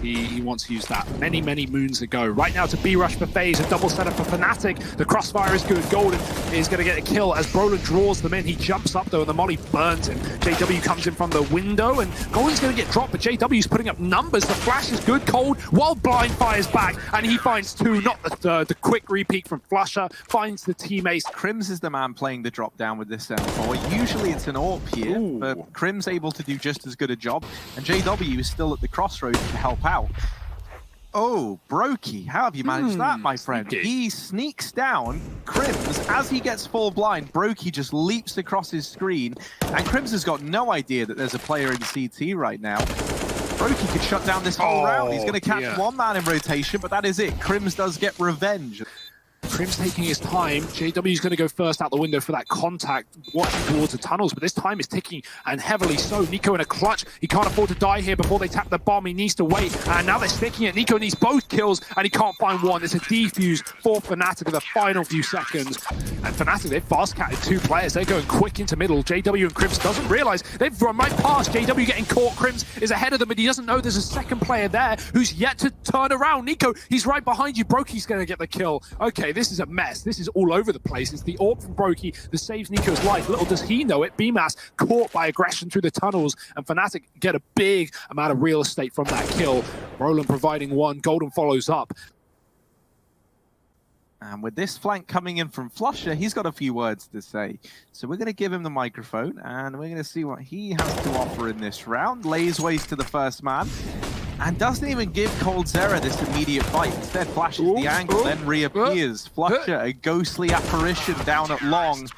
he wants to use that many moons ago. Right now to B rush for FaZe, a double setup for FNATIC. The crossfire is good. Golden is going to get a kill as Brolin draws them in. He jumps up though and the molly burns him. JW comes in from the window and Golden's going to get dropped, but JW's putting up numbers. The flash is good. Cold while Blind fires back and he finds two, not the third. The quick repeat from Flusher finds the teammates. Krims is the man playing the drop down with this M4. Usually it's an AWP here, but Krim's able to do just as good a job, and JW is still at the crossroads to help out. Oh, Brokey, how have you managed that, my friend? Sneaky. He sneaks down Krims as he gets full blind. Brokey just leaps across his screen, and Krims has got no idea that there's a player in CT right now. Brokey could shut down this whole round. He's going to catch one man in rotation, but that is it. Krims does get revenge. Krim's taking his time. JW's going to go first out the window for that contact, watching towards the tunnels, but this time is ticking, and heavily so. Nico in a clutch. He can't afford to die here before they tap the bomb. He needs to wait, and now they're sticking it. Nico needs both kills, and he can't find one. It's a defuse for FNATIC in the final few seconds. And FNATIC, they've fast-catted two players. They're going quick into middle. JW and Krims doesn't realize they've run right past. JW getting caught. Krims is ahead of them, but he doesn't know there's a second player there who's yet to turn around. Nico, he's right behind you. Brokey's going to get the kill. Okay, this is a mess. This is all over the place. It's the AWP from Brokey that saves Nico's life. Little does he know it, BMAS caught by aggression through the tunnels, and FNATIC get a big amount of real estate from that kill. Roland providing one. Golden follows up. And with this flank coming in from Flusher, he's got a few words to say. So we're going to give him the microphone, and we're going to see what he has to offer in this round. Lays waste to the first man, and doesn't even give coldzera this immediate fight. Instead flashes the angle, then reappears. Flusher, a ghostly apparition down at long.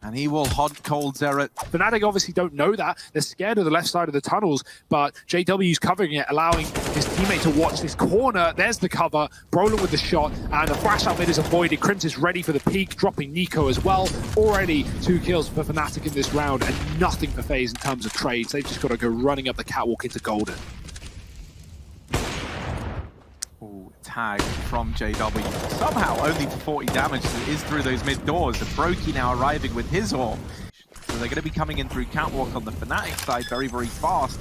And he will hunt coldzera. FNATIC obviously don't know that. They're scared of the left side of the tunnels, but JW's covering it, allowing his teammate to watch this corner. There's the cover. Brolin with the shot, and the flash out mid is avoided. Krims is ready for the peak, dropping Nico as well. Already 2 kills for FNATIC in this round, and nothing for FaZe in terms of trades. They've just got to go running up the catwalk into Golden. Tag from JW. Somehow only to 40 damage as it is through those mid doors, and Brokey now arriving with his AWP. So they're going to be coming in through catwalk on the FNATIC side very fast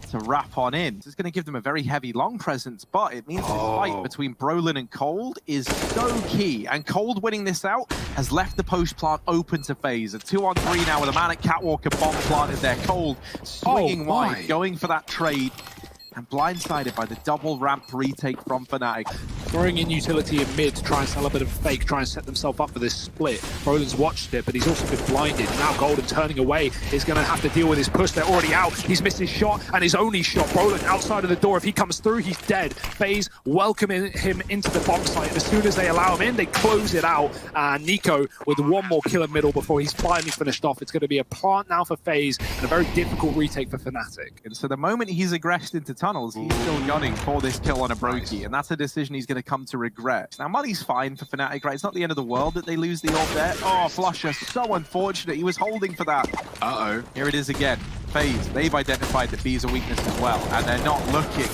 to wrap on in. This is going to give them a very heavy long presence, but it means this fight between Brolin and Cold is so key, and Cold winning this out has left the post plant open to FaZe. A 2-on-3 now with a man at catwalk and bomb planted there. Cold swinging wide, going for that trade, and blindsided by the double ramp retake from FNATIC. Throwing in utility in mid to try and sell a bit of fake, try and set themselves up for this split. Brolin's watched it, but he's also been blinded. Now Golden turning away is going to have to deal with his push. They're already out. He's missed his shot, and his only shot. Brolin outside of the door. If he comes through, he's dead. FaZe welcoming him into the bomb site. And as soon as they allow him in, they close it out. And Nico with one more kill in middle before he's finally finished off. It's going to be a plant now for FaZe, and a very difficult retake for FNATIC. And so the moment he's aggressed into tunnels, he's still gunning for this kill on a Brokey, and that's a decision he's going to come to regret. Now, money's fine for FNATIC, right? It's not the end of the world that they lose the AWP there. Oh, Flusher, so unfortunate. He was holding for that. Uh-oh. Here it is again. FaZe, they've identified that B is a weakness as well, and they're not looking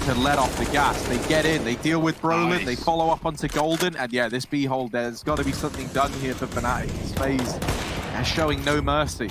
to let off the gas. They get in, they deal with Brolin, they follow up onto Golden, and yeah, this B hold, there's got to be something done here for FNATIC. FaZe are showing no mercy.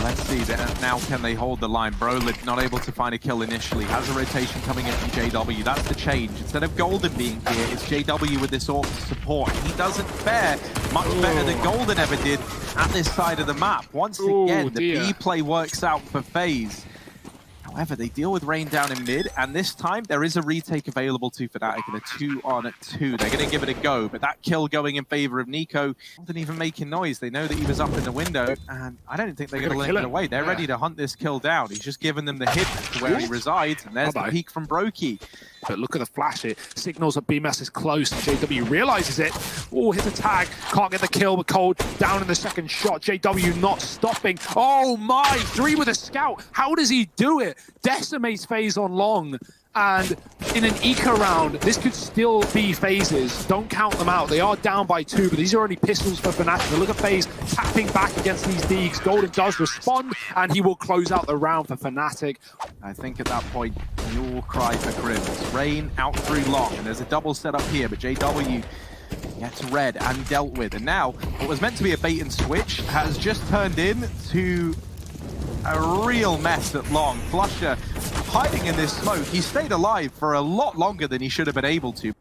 Let's see, now can they hold the line? Brolin not able to find a kill initially, has a rotation coming in from JW. That's the change. Instead of Golden being here, it's JW with this AWP support. He doesn't fare much better than Golden ever did at this side of the map. Once again, the B play works out for FaZe. However, they deal with Rain down in mid, and this time there is a retake available to FNATIC in a 2-on-2. They're going to give it a go, but that kill going in favor of Nico wasn't even making noise. They know that he was up in the window, and I don't think they're going to let it away. They're ready to hunt this kill down. He's just given them the hint to where he resides, and there's the peek from Brokey. But look at the flash, it signals that BMS is close. JW realizes it. Oh, hit the tag. Can't get the kill, but Cold down in the second shot. JW not stopping. Oh my, Dream with a scout. How does he do it? Decimates FaZe on long. And in an eco round, this could still be FaZe's. Don't count them out. They are down by 2, but these are only pistols for FNATIC. But look at FaZe tapping back against these Deegs. Golden does respond, and he will close out the round for FNATIC. I think at that point, you will cry for Crims. Rain out through long, and there's a double set up here, but JW gets red and dealt with. And now, what was meant to be a bait and switch has just turned into a real mess at long. Flusher hiding in this smoke. He stayed alive for a lot longer than he should have been able to.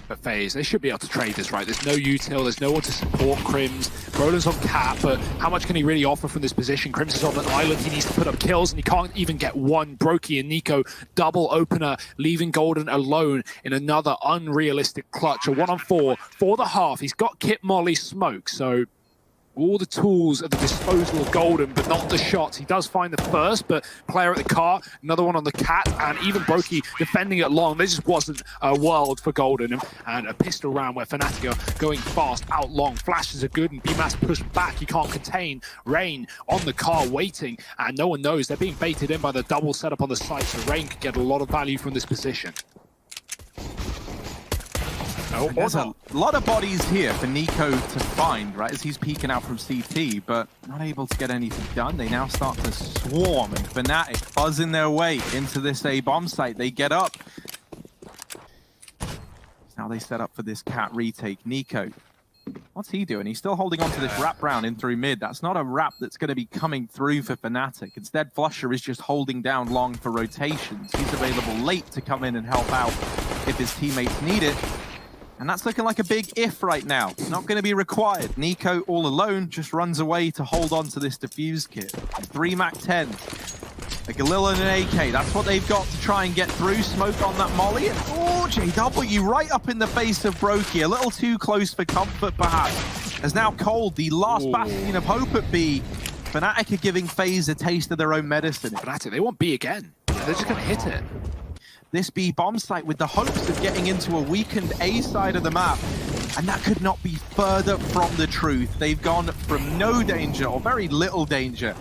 But FaZe, they should be able to trade this, right? There's no util, there's no one to support Crims. Roland's on cap, but how much can he really offer from this position? Crims is on an island, he needs to put up kills, and he can't even get one. Brokey and Nico, double opener, leaving Golden alone in another unrealistic clutch. A 1-on-4 for the half. He's got Kit Molly Smoke, so all the tools at the disposal of Golden, but not the shots. He does find the first, but player at the car, another one on the cat, and even Brokey defending it long. There just wasn't a world for Golden. And a pistol round where FNATIC are going fast out long. Flashes are good, and BMAS pushed back. He can't contain. Rain on the car waiting, and no one knows. They're being baited in by the double setup on the site, so Rain could get a lot of value from this position. Oh, there's a lot of bodies here for Nico to find, right, as he's peeking out from CT, but not able to get anything done. They now start to swarm, and FNATIC buzzing their way into this A-bomb site. They get up. Now they set up for this cat retake. Nico, what's he doing? He's still holding on to this wrap round in through mid. That's not a wrap that's going to be coming through for FNATIC. Instead, Flusher is just holding down long for rotations. He's available late to come in and help out if his teammates need it. And that's looking like a big if right now. Not going to be required. Nico, all alone, just runs away to hold on to this defuse kit. 3 MAC-10. A Galil and an AK. That's what they've got to try and get through. Smoke on that molly. And, oh, JW right up in the face of Brokey. A little too close for comfort, perhaps. As now Cold, the last bastion of hope at B. FNATIC are giving FaZe a taste of their own medicine. FNATIC, they want B again. They're just going to hit it. This B bomb site with the hopes of getting into a weakened A side of the map. And that could not be further from the truth. They've gone from no danger or very little danger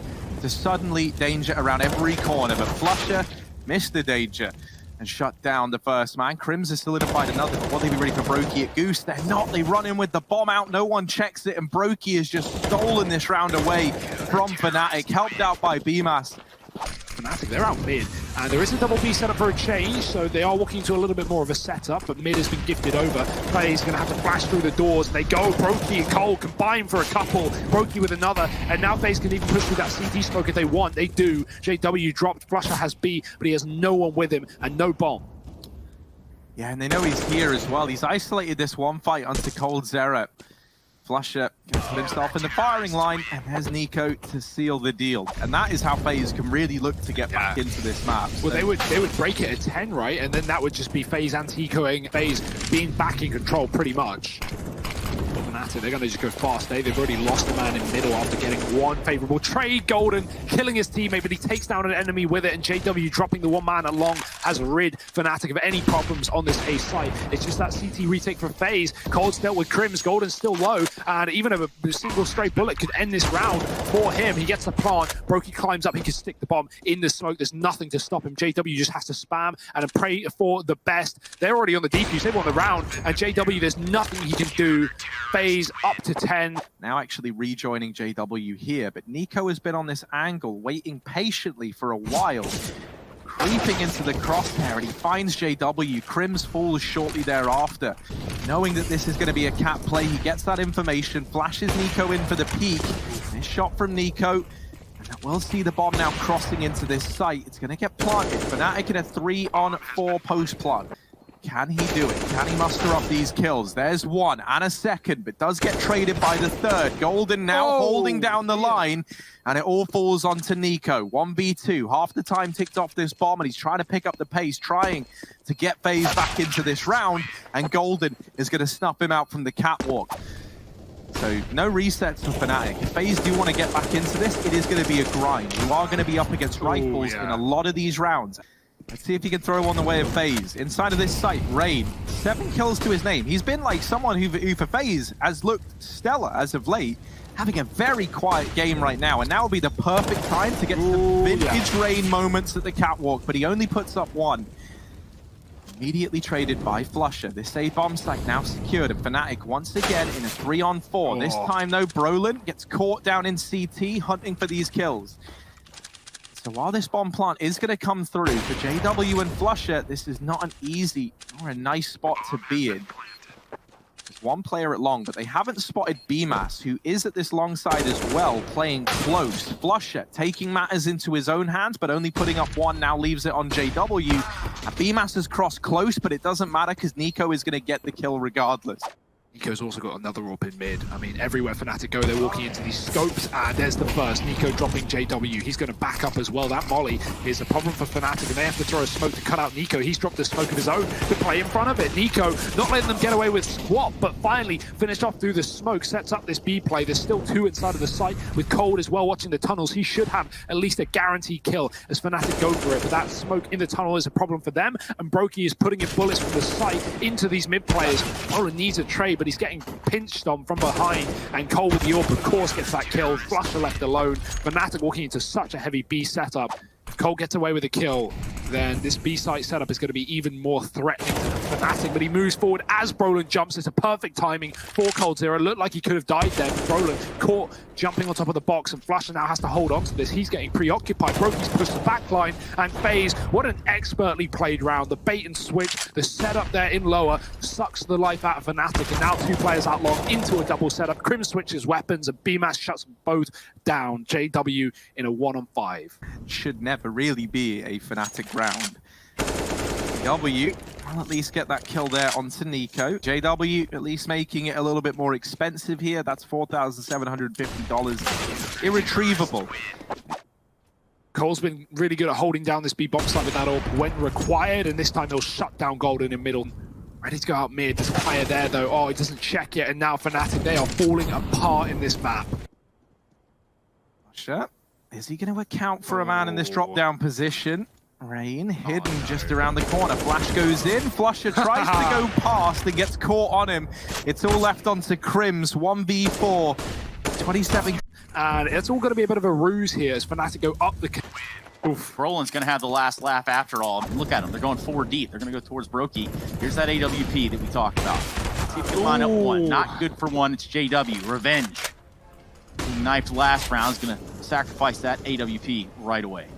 to suddenly danger around every corner. But Flusher missed the danger and shut down the first man. Crims has solidified another, but will they be ready for Brokey at Goose? They're not. They run in with the bomb out. No one checks it, and Brokey has just stolen this round away from FNATIC, helped out by BMAS. FNATIC, they're out mid, and there is a double B setup for a change, so they are walking to a little bit more of a setup, but mid has been gifted over. FaZe going to have to flash through the doors, and they go. Brokey and Cole combine for a couple, Brokey with another, and now FaZe can even push through that CT smoke if they want. They do. JW dropped, Flusher has B, but he has no one with him, and no bomb. Yeah, and they know he's here as well. He's isolated this one fight onto Cold Zera. Flusher can put himself in the firing line, and there's Nico to seal the deal. And that is how FaZe can really look to get back into this map. Well, they would break it at 10, right? And then that would just be FaZe anti-ecoing, FaZe being back in control pretty much. FNATIC, they're going to just go fast. They've already lost a man in middle after getting one favorable trade. Golden killing his teammate, but he takes down an enemy with it, and JW dropping the one man along has rid FNATIC of any problems on this A site. It's just that CT retake for FaZe. Cold's dealt with Crims, Golden's still low, and even a single stray bullet could end this round for him. He gets the plant, Brokey climbs up, he can stick the bomb in the smoke. There's nothing to stop him. JW just has to spam and pray for the best. They're already on the defuse, they won the round, and JW, there's nothing he can do. FaZe up to 10. Now actually rejoining JW here, but Nico has been on this angle, waiting patiently for a while. Creeping into the crosshair, and he finds JW. Crims falls shortly thereafter. Knowing that this is going to be a cat play, he gets that information, flashes Nico in for the peek. Nice shot from Nico. And we'll see the bomb now crossing into this site. It's going to get planted. FNATIC in a 3-on-4 post plant. Can he do it? Can he muster up these kills? There's one and a second, but does get traded by the third. Golden now holding down the line, and it all falls onto Nico. 1v2, half the time ticked off this bomb, and he's trying to pick up the pace, trying to get FaZe back into this round, and Golden is going to snuff him out from the catwalk. So no resets for FNATIC. If FaZe do want to get back into this, it is going to be a grind. You are going to be up against rifles in a lot of these rounds. Let's see if he can throw one the way of FaZe. Inside of this site, Rain, 7 kills to his name. He's been like someone who for FaZe has looked stellar as of late, having a very quiet game right now, and now will be the perfect time to get to the vintage Rain moments at the catwalk, but he only puts up one. Immediately traded by Flusher. This A bomb site now secured, and FNATIC once again in a 3-on-4. This time though, Brolin gets caught down in CT hunting for these kills. So while this bomb plant is going to come through for JW and Flusher, this is not an easy or a nice spot to be in. There's one player at long, but they haven't spotted BMAS, who is at this long side as well, playing close. Flusher taking matters into his own hands, but only putting up one, now leaves it on JW. And BMAS has crossed close, but it doesn't matter because Nico is going to get the kill regardless. Nico's also got another AWP in mid. I mean, everywhere FNATIC go, they're walking into these scopes, and there's the first. Nico dropping JW. He's going to back up as well. That molly is a problem for FNATIC, and they have to throw a smoke to cut out Nico. He's dropped a smoke of his own to play in front of it. Nico not letting them get away with squat, but finally finished off through the smoke, sets up this B play. There's still 2 inside of the site with Cold as well watching the tunnels. He should have at least a guaranteed kill as FNATIC go for it, but that smoke in the tunnel is a problem for them, and Brokey is putting in bullets from the site into these mid players. Nolan needs a trade, but he's getting pinched on from behind, and Cole with the AWP of course gets that kill. Flusher left alone. FNATIC walking into such a heavy B setup. If Cole gets away with a kill, then this B site setup is going to be even more threatening to FNATIC, but he moves forward as Brolin jumps. It's a perfect timing for coldzera. Looked like he could have died there, but Brolin caught jumping on top of the box, and Flusher now has to hold on to this. He's getting preoccupied. Brokey's pushed the back line, and FaZe, what an expertly played round. The bait and switch, the setup there in lower sucks the life out of FNATIC, and now 2 players out long into a double setup. Crim switches weapons, and BMAS shuts them both down. JW in a 1-on-5. Should never really be a FNATIC round. W will at least get that kill there onto Nico. JW at least making it a little bit more expensive here. That's $4,750. Irretrievable. Cole's been really good at holding down this B bomb site with that AWP when required, and this time they'll shut down Golden in middle. Ready to go out mid. There's a player there though. Oh, he doesn't check it, and now FNATIC, they are falling apart in this map. Sure. Is he going to account for a man in this drop-down position? Rain hidden just around the corner. Flash goes in. Flusher tries to go past and gets caught on him. It's all left onto Crims. 1v4. 27. And it's all going to be a bit of a ruse here as FNATIC go up the... Oof. Roland's going to have the last laugh after all. Look at them. They're going 4 deep. They're going to go towards Brokey. Here's that AWP that we talked about. See if we can line up one. Not good for one. It's JW. Revenge. He knifed last round. Is going to sacrifice that AWP right away.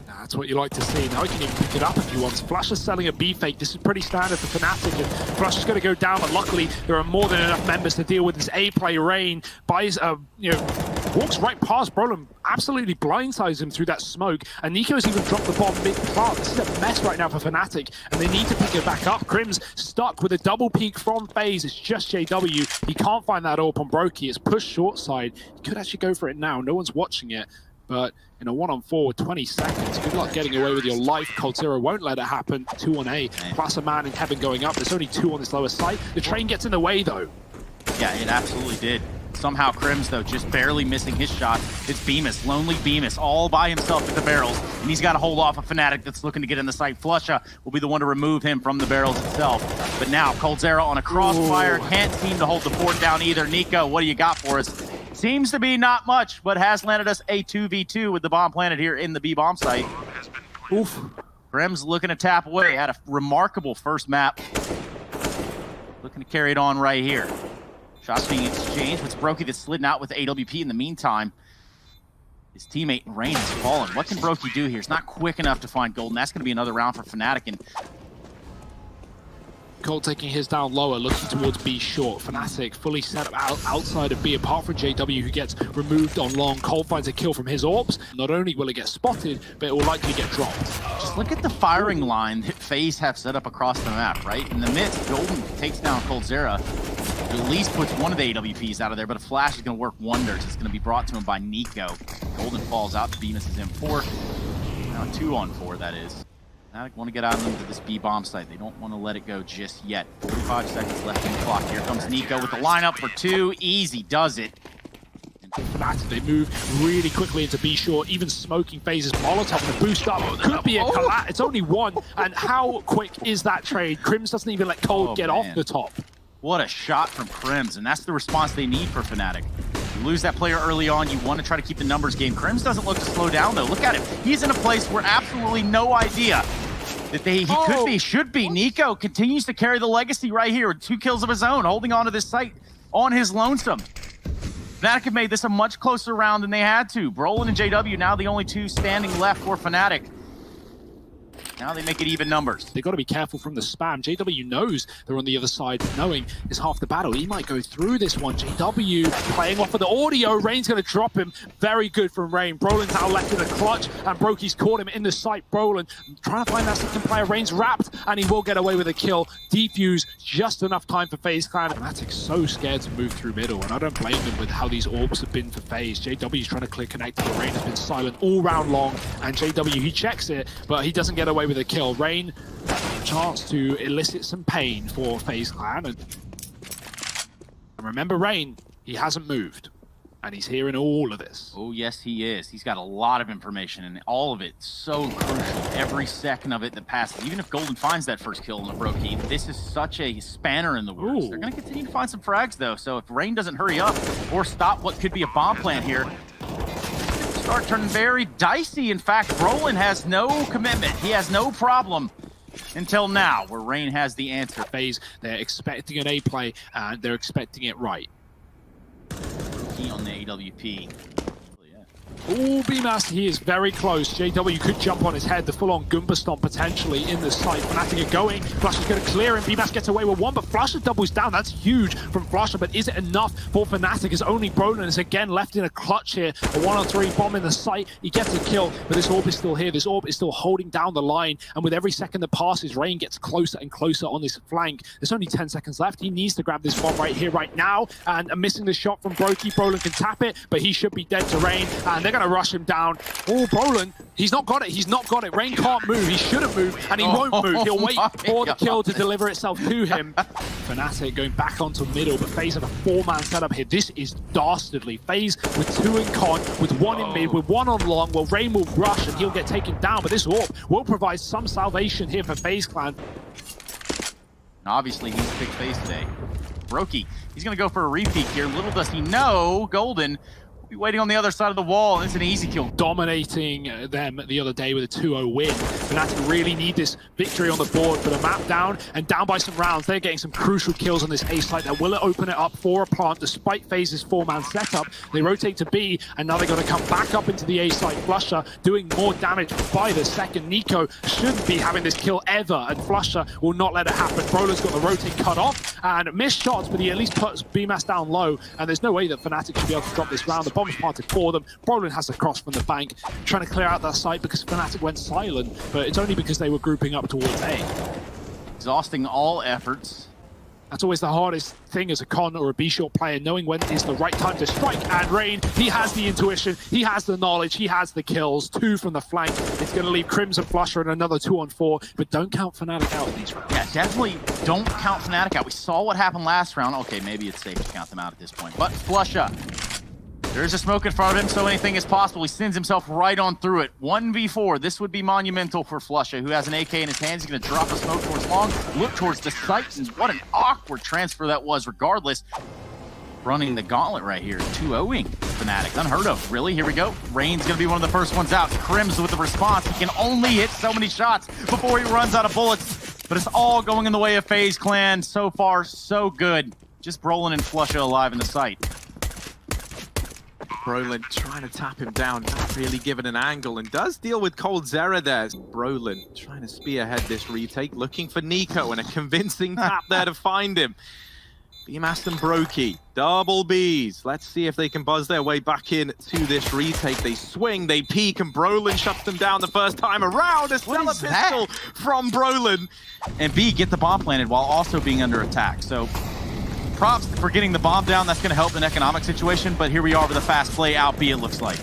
That's what you like to see. Now he can even pick it up if he wants. Flusher's selling a B fake. This is pretty standard for FNATIC, and Flusher's going to go down, but luckily there are more than enough members to deal with this A play. Rain buys, walks right past Brolin, absolutely blindsides him through that smoke, and Nico's even dropped the bomb mid-plant. This is a mess right now for FNATIC, and they need to pick it back up. Crim's stuck with a double peek from FaZe. It's just JW. He can't find that AWP on Brokey. It's pushed short side. He could actually go for it now. No one's watching it. But in a 1-on-4 with 20 seconds, good luck getting away with your life. coldzera won't let it happen. 2 on A, plus a man in heaven going up. There's only 2 on this lower site. The train gets in the way, though. Yeah, it absolutely did. Somehow Crims, though, just barely missing his shot. It's Bemis, lonely Bemis, all by himself at the barrels. And he's got to hold off a FNATIC that's looking to get in the site. Flusher will be the one to remove him from the barrels itself. But now, coldzera on a crossfire. Can't seem to hold the fort down either. Nico, what do you got for us? Seems to be not much, but has landed us a 2v2 with the bomb planted here in the B bomb site. Oof. Crims looking to tap away. Had a remarkable first map. Looking to carry it on right here. Shots being exchanged, but it's Brokey that's slidden out with AWP in the meantime. His teammate Rain has fallen. What can Brokey do here? It's not quick enough to find Golden. That's going to be another round for FNATIC. And Colt taking his down lower, looking towards B short. FNATIC fully set up outside of B, apart from JW, who gets removed on long. Colt finds a kill from his orbs. Not only will it get spotted, but it will likely get dropped. Just look at the firing line that FaZe have set up across the map, right? In the midst, Golden takes down Coldzera. At least puts one of the AWPs out of there, but a flash is going to work wonders. It's going to be brought to him by Nico. Golden falls out to Bemis' M4. Now 2-on-4, that is. Now they want to get out into this B bomb site. They don't want to let it go just yet. 45 seconds left in the clock. Here comes Nico with the lineup for 2. Easy does it. FNATIC, they move really quickly into B short, even smoking FaZe's Molotov and the boost up. Could be a collapse. It's only one. And how quick is that trade? Crims doesn't even let Cold get off the top. What a shot from Crims, and that's the response they need for FNATIC. You lose that player early on, you want to try to keep the numbers game. Crims doesn't look to slow down, though. Look at him. He's in a place where absolutely no idea that he could be, should be. Nico continues to carry the legacy right here with 2 kills of his own, holding on to this site on his lonesome. FNATIC have made this a much closer round than they had to. Brolin and JW now the only 2 standing left for FNATIC. Now they make it even numbers. They've got to be careful from the spam. JW knows they're on the other side, knowing it's half the battle. He might go through this one. JW playing off of the audio. Rain's going to drop him. Very good from Rain. Brolin's now left in a clutch, and Brokey's caught him in the sight. Brolin trying to find that second player. Rain's wrapped, and he will get away with a kill. Defuse, just enough time for FaZe Clan. FNATIC's so scared to move through middle, and I don't blame them with how these orbs have been for FaZe. JW's trying to clear connect, but Rain has been silent all round long, and JW, he checks it, but he doesn't get away with a kill. Rain, a chance to elicit some pain for FaZe Clan. And remember, Rain, he hasn't moved, and he's hearing all of this. Oh, yes, he is. He's got a lot of information, and all of it so crucial. Every second of it that passes, even if Golden finds that first kill in the Brokey, this is such a spanner in the works. They're going to continue to find some frags, though, so if Rain doesn't hurry up or stop what could be a bomb plant here, start turning very dicey. In fact, Brolin has no commitment. He has no problem until now, where Rain has the answer. FaZe, they're expecting an A play, and they're expecting it right. Key on the AWP. Oh, BMAS, he is very close. JW could jump on his head. The full-on Goomba stomp potentially in the site. FNATIC are going. Flush is going to clear him. BMAS gets away with one, but Flusher doubles down. That's huge from Flusher, but is it enough for FNATIC? As only Brolin is again left in a clutch here. A 1-on-3 bomb in the site. He gets a kill, but this orb is still here. This orb is still holding down the line, and with every second that passes, Rain gets closer and closer on this flank. There's only 10 seconds left. He needs to grab this bomb right here, right now, and missing the shot from Brokey. Brolin can tap it, but he should be dead to Rain, and they're going to rush him down. Oh, Brolin, he's not got it. He's not got it. Rain can't move. He shouldn't move, and he won't move. He'll wait for the kill to deliver itself to him. FNATIC going back onto middle, but FaZe have a 4-man setup here. This is dastardly. FaZe with 2 in con, with 1 in mid, with 1 on long. Well, Rain will rush, and he'll get taken down, but this orb will provide some salvation here for FaZe Clan. Obviously, he's a big FaZe today. Brokey, he's going to go for a repeat here. Little does he know, Golden waiting on the other side of the wall. It's an easy kill. Dominating them the other day with a 2-0 win. FNATIC really need this victory on the board for the map down, and down by some rounds. They're getting some crucial kills on this A site that will open it up for a plant despite FaZe's 4-man setup. They rotate to B, and now they're going to come back up into the A site. Flusher doing more damage by the second. Nico shouldn't be having this kill ever, and Flusher will not let it happen. Brolin's got the rotate cut off and missed shots, but he at least puts BMAS down low, and there's no way that FNATIC should be able to drop this round. The bomb's planted for them. Brolin has the cross from the bank, trying to clear out that site because FNATIC went silent, but it's only because they were grouping up towards A. Exhausting all efforts. That's always the hardest thing as a con or a B-short player, knowing when is the right time to strike. And Rain, he has the intuition, he has the knowledge, he has the kills. 2 from the flank. It's going to leave Crimson Flusher and another 2-on-4, but don't count FNATIC out in these rounds. Yeah, definitely don't count FNATIC out. We saw what happened last round. Okay, maybe it's safe to count them out at this point. But Flusher, there's a smoke in front of him, so anything is possible. He sends himself right on through it. 1v4. This would be monumental for Flusher, who has an AK in his hands. He's going to drop a smoke towards long, look towards the site, and what an awkward transfer that was, regardless. Running the gauntlet right here, 2-0ing FNATIC. Unheard of, really. Here we go. Rain's going to be one of the first ones out. Crims with the response. He can only hit so many shots before he runs out of bullets, but it's all going in the way of FaZe Clan. So far, so good. Just Brolin and Flusher alive in the site. Brolin trying to tap him down, not really given an angle, and does deal with Cold Zera there. Brolin trying to spearhead this retake, looking for Nico, and a convincing tap there to find him. BMAS and Brokey, double Bs. Let's see if they can buzz their way back in to this retake. They swing, they peek, and Brolin shuts them down the first time around. A stellar pistol from Brolin. And B, get the bomb planted while also being under attack. So props for getting the bomb down. That's going to help an economic situation, but here we are with a fast play out B, it looks like.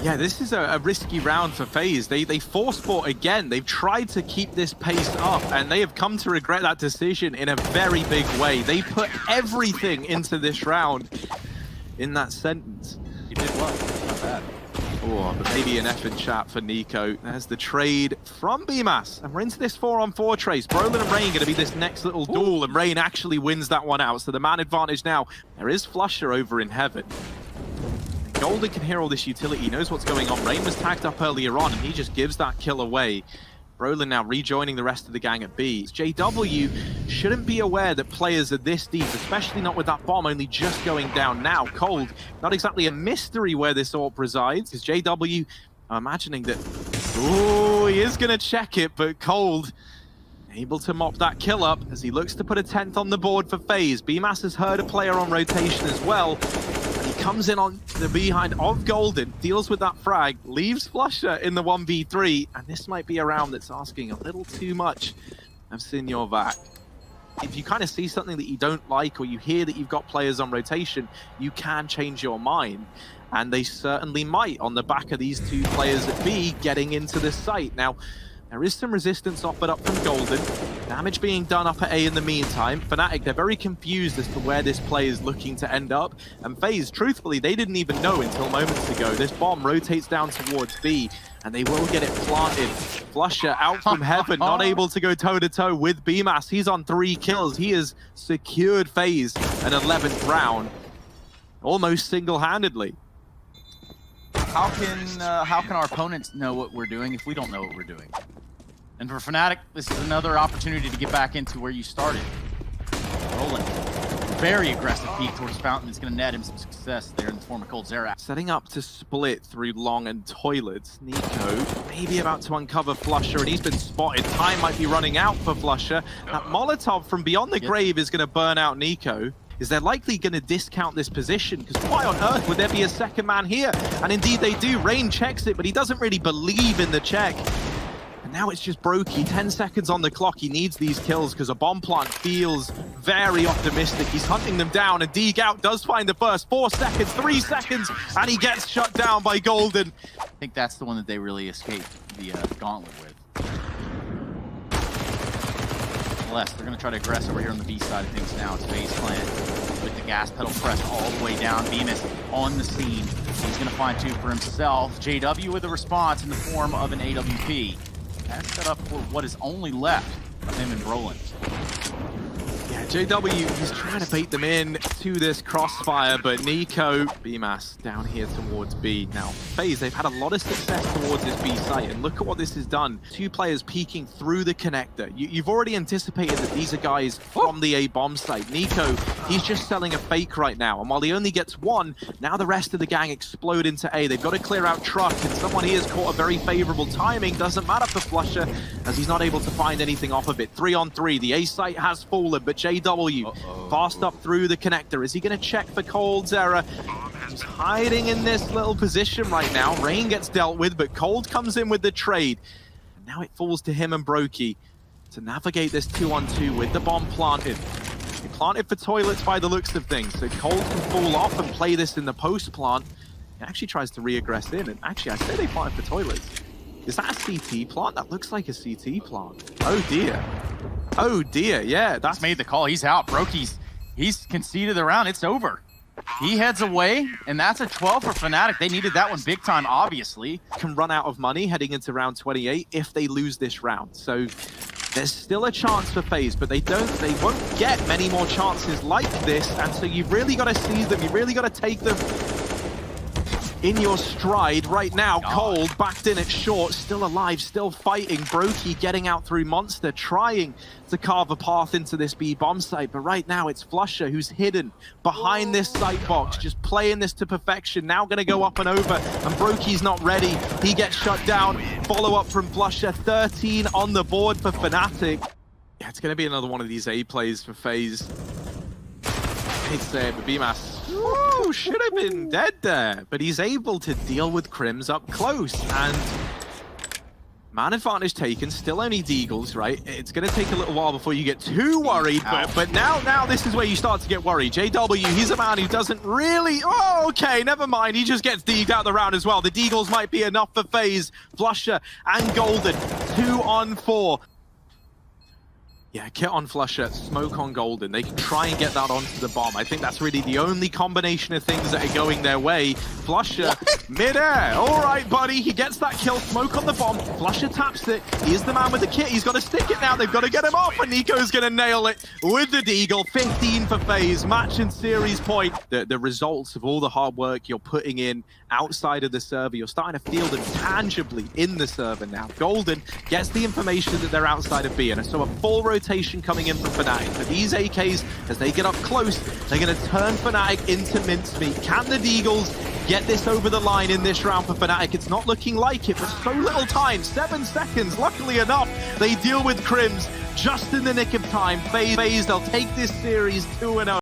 Yeah, this is a risky round for FaZe. They force fought again. They've tried to keep this pace up, and they have come to regret that decision in a very big way. They put everything into this round in that sentence. You did well, not bad. Oh, but maybe an F in chat for Nico. There's the trade from BMAS, and we're into this 4-on-4 trace. Brolin and Rain going to be this next little duel, and Rain actually wins that one out, so the man advantage now. There is Flusher over in heaven. Golden can hear all this utility, he knows what's going on. Rain was tagged up earlier on, and he just gives that kill away. Brolin now rejoining the rest of the gang at B. JW shouldn't be aware that players are this deep, especially not with that bomb only just going down now. Cold, not exactly a mystery where this AWP resides, because JW, I'm imagining that, ooh, he is going to check it, but Cold able to mop that kill up as he looks to put a 10th on the board for FaZe. BMAS has heard a player on rotation as well. Comes in on the behind of Golden, deals with that frag, leaves Flusher in the 1v3, and this might be a round that's asking a little too much of Senior Vac. If you kind of see something that you don't like, or you hear that you've got players on rotation, you can change your mind. And they certainly might on the back of these two players at B getting into this site. Now, there is some resistance offered up from Golden. Damage being done up at A in the meantime. FNATIC, they're very confused as to where this play is looking to end up. And FaZe, truthfully, they didn't even know until moments ago. This bomb rotates down towards B, and they will get it planted. Flusher out from heaven, not able to go toe-to-toe with BMAS. He's on 3 kills. He has secured FaZe an 11th round, almost single-handedly. How can our opponents know what we're doing if we don't know what we're doing? And for FNATIC, this is another opportunity to get back into where you started. Roland, very aggressive peek towards Fountain is going to net him some success there in the form of Cold Zera. Setting up to split through Long and Toilets. Nico maybe about to uncover Flusher, and he's been spotted. Time might be running out for Flusher. That Molotov from beyond the grave is going to burn out Nico. Is they're likely going to discount this position, because why on earth would there be a second man here? And indeed they do. Rain checks it, but he doesn't really believe in the check. And now it's just Brokey, 10 seconds on the clock. He needs these kills because a bomb plant feels very optimistic. He's hunting them down, and Degout does find the first. 4 seconds, 3 seconds, and he gets shut down by Golden. I think that's the one that they really escaped the gauntlet with. Nonetheless, they're going to try to aggress over here on the B side of things now. It's FaZe Clan with the gas pedal pressed all the way down. Bemis on the scene. He's going to find 2 for himself. JW with a response in the form of an AWP. That's set up for what is only left of him and Brolin. Yeah, JW, he's trying to bait them in to this crossfire, but Nico, BMAS down here towards B. Now, FaZe, they've had a lot of success towards this B site, and look at what this has done. 2 players peeking through the connector. You've already anticipated that these are guys from the A bomb site. Nico, he's just selling a fake right now, and while he only gets 1, now the rest of the gang explode into A. They've got to clear out truck, and someone here has caught a very favorable timing. Doesn't matter for Flusher, as he's not able to find anything off of it. 3 on 3, the A site has fallen, but JW fast up through the connector. Is he going to check for Cold Zera? He's hiding in this little position right now. Rain gets dealt with, but Cold comes in with the trade. And now it falls to him and Brokey to navigate this 2-on-2 with the bomb planted. They planted for Toilets by the looks of things, so Cold can fall off and play this in the post plant. He actually tries to re-aggress in, and actually I say they planted for Toilets. Is that a CT plant? That looks like a CT plant. Oh dear. Oh dear, yeah. That's made the call. He's out. He's conceded the round. It's over. He heads away, and that's a 12 for FNATIC. They needed that one big time, obviously. Can run out of money heading into round 28 if they lose this round. So there's still a chance for FaZe, but they won't get many more chances like this, and so you've really got to seize them. You've really got to take them in your stride right now. Cold backed in at short, still alive, still fighting. Brokey getting out through Monster, trying to carve a path into this B bomb site, but right now it's Flusher who's hidden behind this site box, just playing this to perfection. Now gonna go up and over, and Brokey's not ready. He gets shut down. Follow up from Flusher, 13 on the board for FNATIC. Yeah, it's gonna be another one of these A plays for FaZe. Hate to say it, but BMAS should have been dead there, but he's able to deal with Crims up close, and man advantage taken, still only Deagles, right? It's going to take a little while before you get too worried, but now this is where you start to get worried. JW, he's a man who doesn't really... Oh, okay, never mind. He just gets deagged out the round as well. The Deagles might be enough for FaZe. Flusher and Golden, 2 on 4. Yeah, Kit on Flusher, smoke on Golden. They can try and get that onto the bomb. I think that's really the only combination of things that are going their way. Flusher, mid-air. All right, buddy. He gets that kill. Smoke on the bomb. Flusher taps it. He's the man with the kit. He's got to stick it now. They've got to get him off, and Nico's going to nail it with the Deagle. 15 for FaZe. Match and series point. The results of all the hard work you're putting in outside of the server, you're starting to feel them tangibly in the server now. Golden gets the information that they're outside of B, and so a full rotation coming in from FNATIC. But these AKs, as they get up close, they're going to turn FNATIC into mincemeat. Can the Deagles get this over the line in this round for FNATIC? It's not looking like it, but so little time, 7 seconds. Luckily enough, they deal with Crims just in the nick of time. FaZe, they'll take this series 2-0.